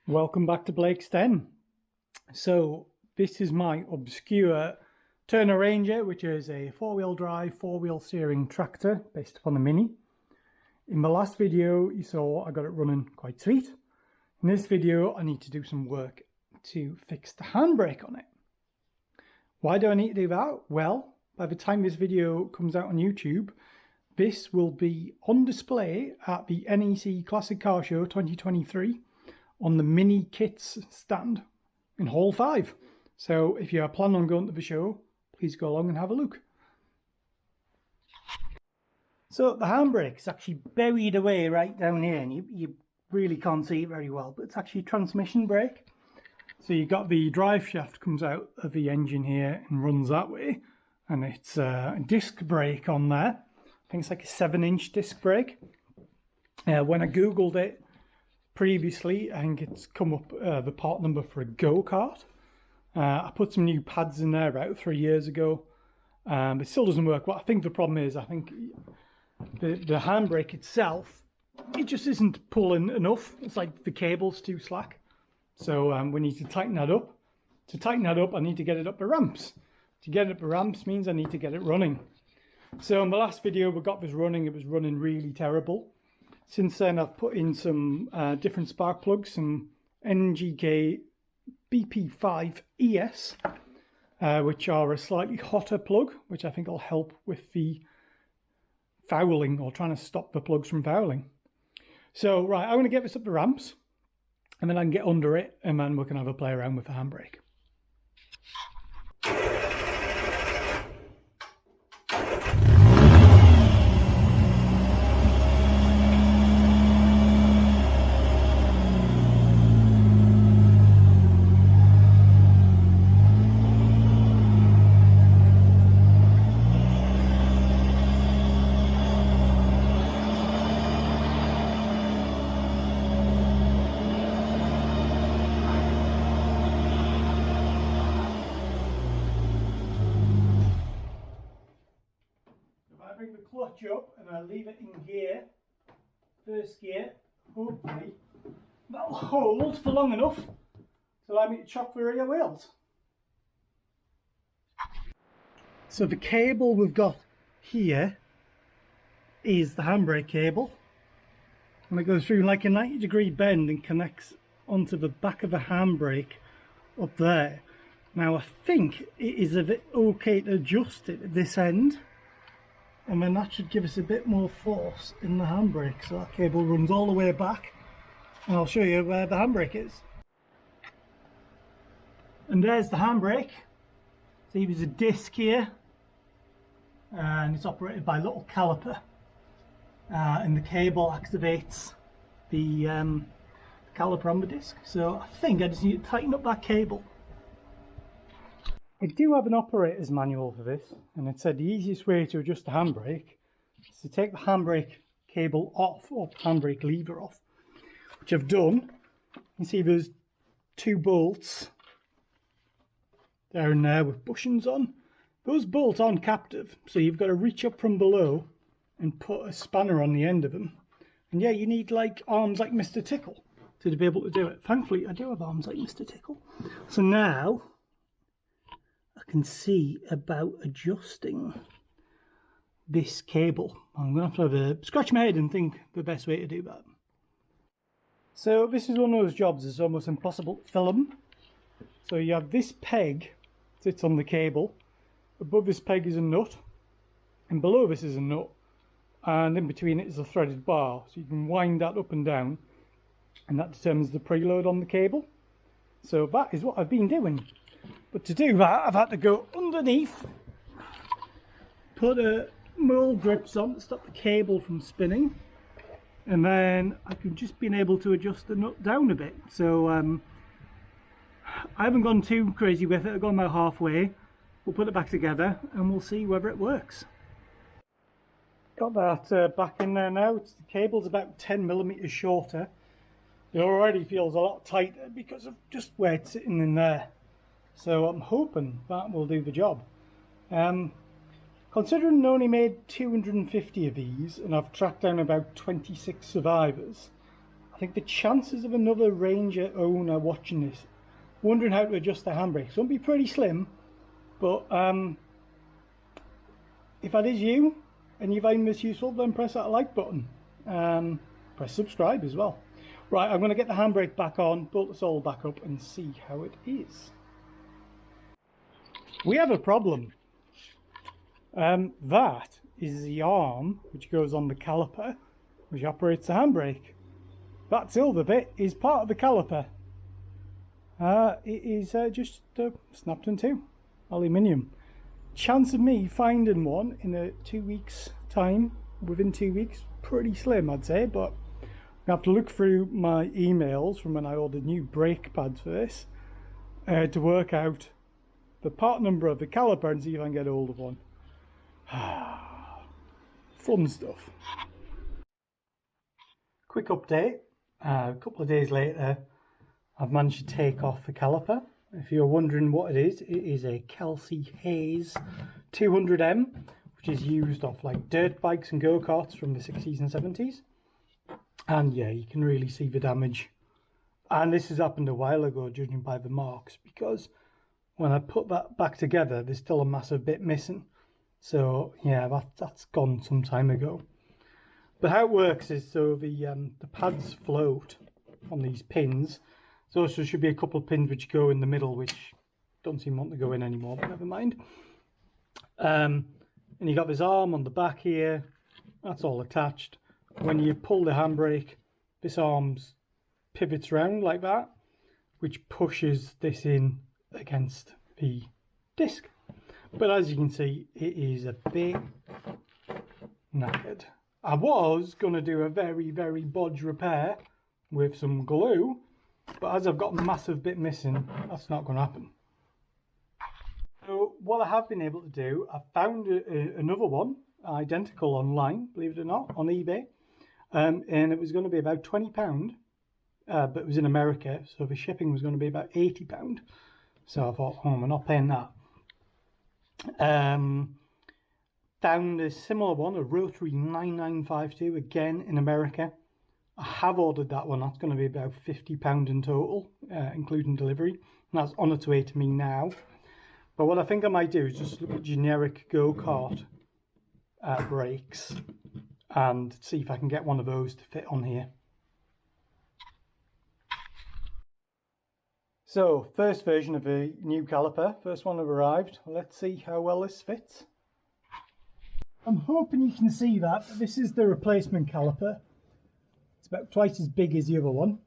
Welcome back to Blake's Den. So this is my obscure Turner Ranger, which is a four-wheel drive, four-wheel steering tractor based upon a Mini. In the last video you saw I got it running quite sweet. In this video I need to do some work to fix the handbrake on it. Why do I need to do that? Well, by the time this video comes out on YouTube, this will be on display at the NEC Classic Car Show 2023 on the Mini Kits stand in Hall 5. So if you are planning on going to the show, please go along and have a look. So the handbrake is actually buried away right down here, and you really can't see it very well, but it's actually transmission brake. So you've got the drive shaft comes out of the engine here and runs that way, and it's a disc brake on there. I think it's like a 7-inch disc brake. When I googled it previously, I think it's come up the part number for a go-kart. I put some new pads in there about 3 years ago. It still doesn't work. What I think the problem is, I think the handbrake itself, it just isn't pulling enough. It's like the cable's too slack. So we need to tighten that up. To tighten that up, I need to get it up the ramps. To get it up the ramps means I need to get it running. So in the last video we got this running, it was running really terrible. Since then I've put in some different spark plugs, some NGK BP5 ES, which are a slightly hotter plug, which I think will help with the fouling, or trying to stop the plugs from fouling. So right, I'm going to get this up the ramps, and then I can get under it, and then we can have a play around with the handbrake. Bring the clutch up and I leave it in gear, first gear, hopefully that'll hold for long enough to allow me to chop the rear wheels. So the cable we've got here is the handbrake cable, and it goes through like a 90-degree bend and connects onto the back of the handbrake up there. Now I think it is a bit okay to adjust it at this end, and then that should give us a bit more force in the handbrake. So that cable runs all the way back, and I'll show you where the handbrake is. And there's the handbrake. See, there's a disc here, and it's operated by a little caliper, and the cable activates the caliper on the disc. So I think I just need to tighten up that cable. I do have an operator's manual for this, and it said the easiest way to adjust the handbrake is to take the handbrake cable off, or the handbrake lever off, which I've done. You can see there's 2 bolts down there with bushings on. Those bolts aren't captive, so you've got to reach up from below and put a spanner on the end of them. And yeah, you need like arms like Mr. Tickle to be able to do it. Thankfully I do have arms like Mr. Tickle. So now I can see about adjusting this cable. I'm going to have to scratch my head and think the best way to do that. So this is one of those jobs that's almost impossible to film. So you have this peg sits on the cable. Above this peg is a nut, and below this is a nut, and in between it is a threaded bar. So you can wind that up and down, and that determines the preload on the cable. So that is what I've been doing. But to do that, I've had to go underneath, put mole grips on to stop the cable from spinning, and then I've just been able to adjust the nut down a bit. So I haven't gone too crazy with it. I've gone about halfway. We'll put it back together and we'll see whether it works. Got that back in there now. The cable's about 10mm shorter. It already feels a lot tighter because of just where it's sitting in there. So I'm hoping that will do the job. Considering I only made 250 of these, and I've tracked down about 26 survivors, I I think the chances of another Ranger owner watching this, wondering how to adjust the handbrakes, won't be pretty slim, but if that is you, and you find this useful, then press that like button. Press subscribe as well. Right, I'm going to get the handbrake back on, bolt this all back up and see how it is. We have a problem. That is the arm which goes on the caliper, which operates the handbrake. That silver bit is part of the caliper. It is just snapped in two, aluminium. Chance of me finding one in 2 weeks time, within 2 weeks, pretty slim I'd say, but I have to look through my emails from when I ordered new brake pads for this to work out the part number of the caliper and see if I can get hold of one. Fun stuff. Quick update. A couple of days later, I've managed to take off the caliper. If you're wondering what it is a Kelsey Hayes 200M, which is used off like dirt bikes and go-karts from the 60s and 70s. And yeah, you can really see the damage. And this has happened a while ago, judging by the marks, because when I put that back together, there's still a massive bit missing. So yeah, that's gone some time ago. But how it works is, so the pads float on these pins. So there should be a couple of pins which go in the middle, which don't seem to want to go in anymore, but never mind. And you got this arm on the back here. That's all attached. When you pull the handbrake, this arm pivots around like that, which pushes this in against the disc. But as you can see, it is a bit knackered. I was going to do a very, very bodge repair with some glue, but as I've got a massive bit missing, that's not going to happen. So what I have been able to do, I found another one, identical online, believe it or not, on eBay. And it was going to be about £20, but it was in America, so the shipping was going to be about £80. So I thought, oh, we're not paying that. Found a similar one, a Rotary 9952, again in America. I have ordered that one. That's going to be about £50 in total, including delivery. And that's on its way to me now. But what I think I might do is just look at generic go-kart brakes and see if I can get one of those to fit on here. So, first version of the new caliper, first one have arrived. Let's see how well this fits. I'm hoping you can see that. This is the replacement caliper. It's about twice as big as the other one.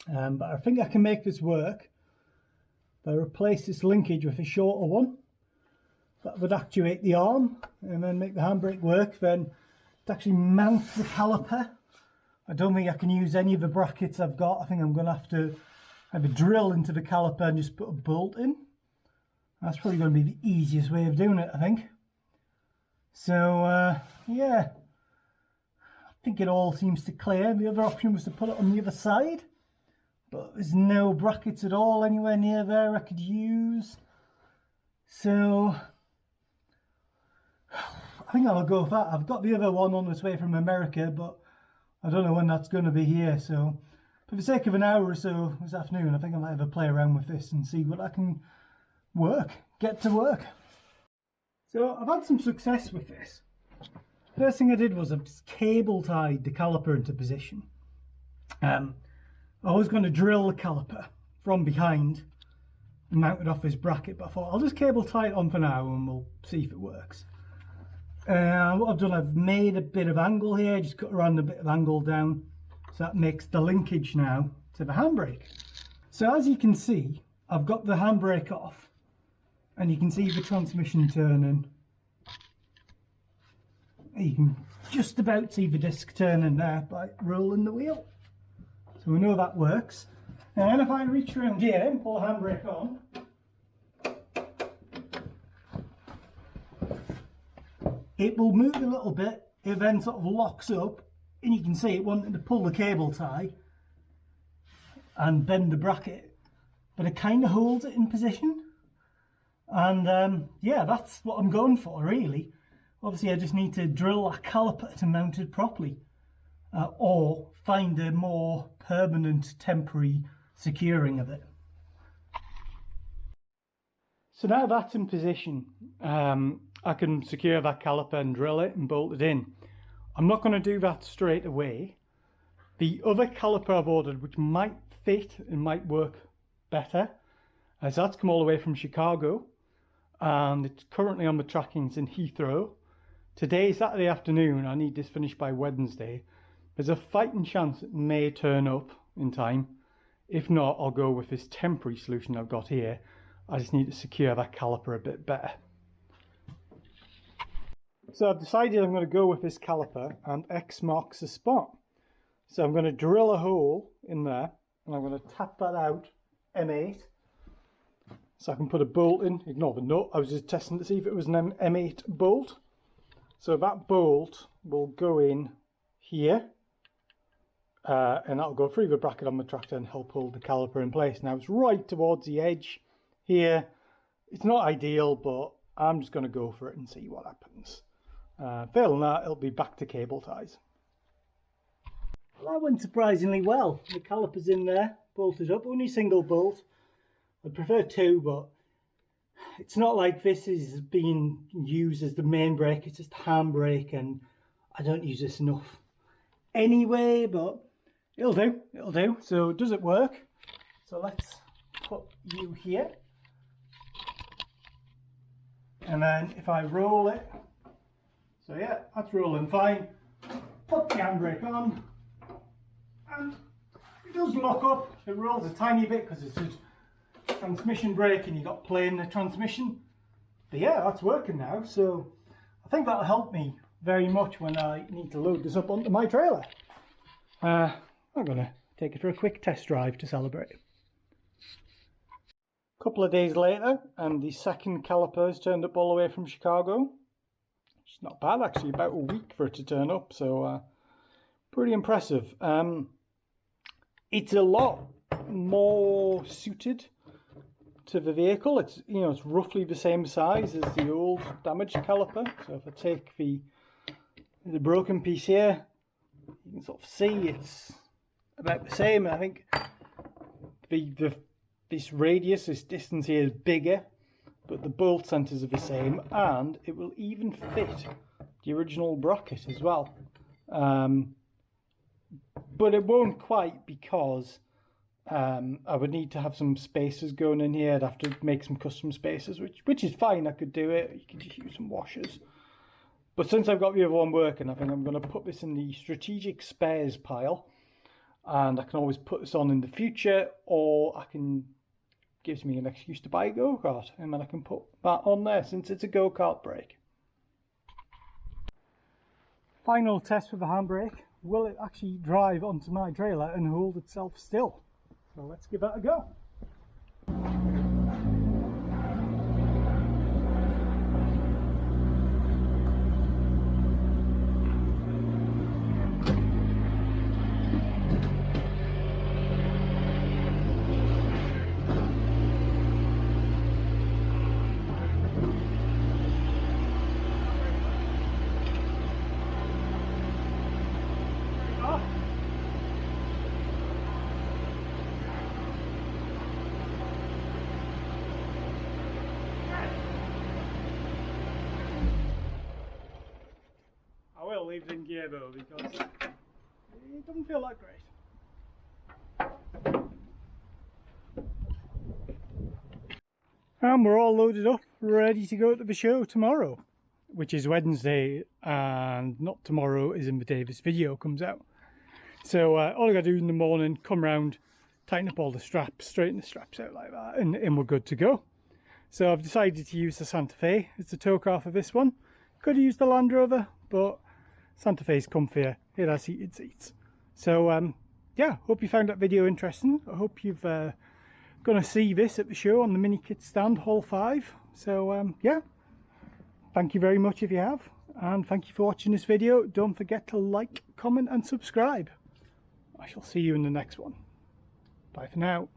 But I think I can make this work. If I replace this linkage with a shorter one, that would actuate the arm and then make the handbrake work. Then to actually mount the caliper, I don't think I can use any of the brackets I've got. I think I'm going to have a drill into the caliper and just put a bolt in. That's probably going to be the easiest way of doing it, I think. So yeah, I think it all seems to clear. The other option was to put it on the other side, but there's no brackets at all anywhere near there I could use. So I think I'll go with that. I've got the other one on its way from America, but I don't know when that's going to be here. So for the sake of an hour or so this afternoon, I think I might have a play around with this and see what I can get to work. So I've had some success with this. First thing I did was I cable tied the caliper into position. I was going to drill the caliper from behind and mount it off this bracket, but I thought I'll just cable tie it on for now and we'll see if it works. What I've done, I've made a bit of angle here, just cut around a bit of angle down, so that makes the linkage now to the handbrake. So as you can see, I've got the handbrake off and you can see the transmission turning. You can just about see the disc turning there by rolling the wheel. So we know that works. And if I reach around here and pull the handbrake on, it will move a little bit. It then sort of locks up and you can see it wanting to pull the cable tie and bend the bracket, but it kind of holds it in position. And yeah, that's what I'm going for really. Obviously I just need to drill that caliper to mount it properly. or find a more permanent temporary securing of it. So now that's in position, I can secure that caliper and drill it and bolt it in. I'm not going to do that straight away. The other caliper I've ordered, which might fit and might work better, as that's come all the way from Chicago, and it's currently on the trackings in Heathrow. Today, Saturday afternoon, I need this finished by Wednesday. There's a fighting chance it may turn up in time. If not, I'll go with this temporary solution I've got here. I just need to secure that caliper a bit better. So I've decided I'm going to go with this caliper, and X marks the spot. So I'm going to drill a hole in there, and I'm going to tap that out M8. So I can put a bolt in. Ignore the nut, I was just testing to see if it was an M8 bolt. So that bolt will go in here, and that'll go through the bracket on the tractor and help hold the caliper in place. Now it's right towards the edge here. It's not ideal, but I'm just going to go for it and see what happens. Failing that, it'll be back to cable ties. Well, that went surprisingly well. The caliper's in there, bolted up, only single bolt. I'd prefer two, but it's not like this is being used as the main brake, it's just a handbrake, and I don't use this enough anyway, but it'll do. So does it work? So let's put you here. And then if I roll it, so yeah, that's rolling fine. Put the handbrake on, and it does lock up. It rolls a tiny bit because it's a transmission brake and you've got play in the transmission. But yeah, that's working now. So I think that'll help me very much when I need to load this up onto my trailer. I'm going to take it for a quick test drive to celebrate. A couple of days later, and the second caliper has turned up all the way from Chicago. It's not bad actually, about a week for it to turn up, so pretty impressive. It's a lot more suited to the vehicle. It's, you know, it's roughly the same size as the old damaged caliper. So if I take the broken piece here, you can sort of see it's about the same. I think this radius, this distance here is bigger, but the bolt centers are the same, and it will even fit the original bracket as well. But it won't quite, because I would need to have some spacers going in here. I'd have to make some custom spacers, which is fine. I could do it. You could just use some washers. But since I've got the other one working, I think I'm going to put this in the strategic spares pile, and I can always put this on in the future, or I can, gives me an excuse to buy a go-kart, and then I can put that on there since it's a go-kart brake. Final test with the handbrake. Will it actually drive onto my trailer and hold itself still? So let's give that a go. Leave it in gear though, because it doesn't feel that great. And we're all loaded up, ready to go to the show tomorrow, which is Wednesday, and not tomorrow is in the day this video comes out. So all I gotta do in the morning, come round, tighten up all the straps, straighten the straps out like that, and we're good to go. So I've decided to use the Santa Fe as the tow car for this one. Could have used the Land Rover, but Santa Fe's comfier, it has heated seats. So yeah, hope you found that video interesting. I hope you've gonna see this at the show on the mini kit stand, Hall 5. So yeah, thank you very much if you have, and thank you for watching this video. Don't forget to like, comment and subscribe. I shall see you in the next one. Bye for now.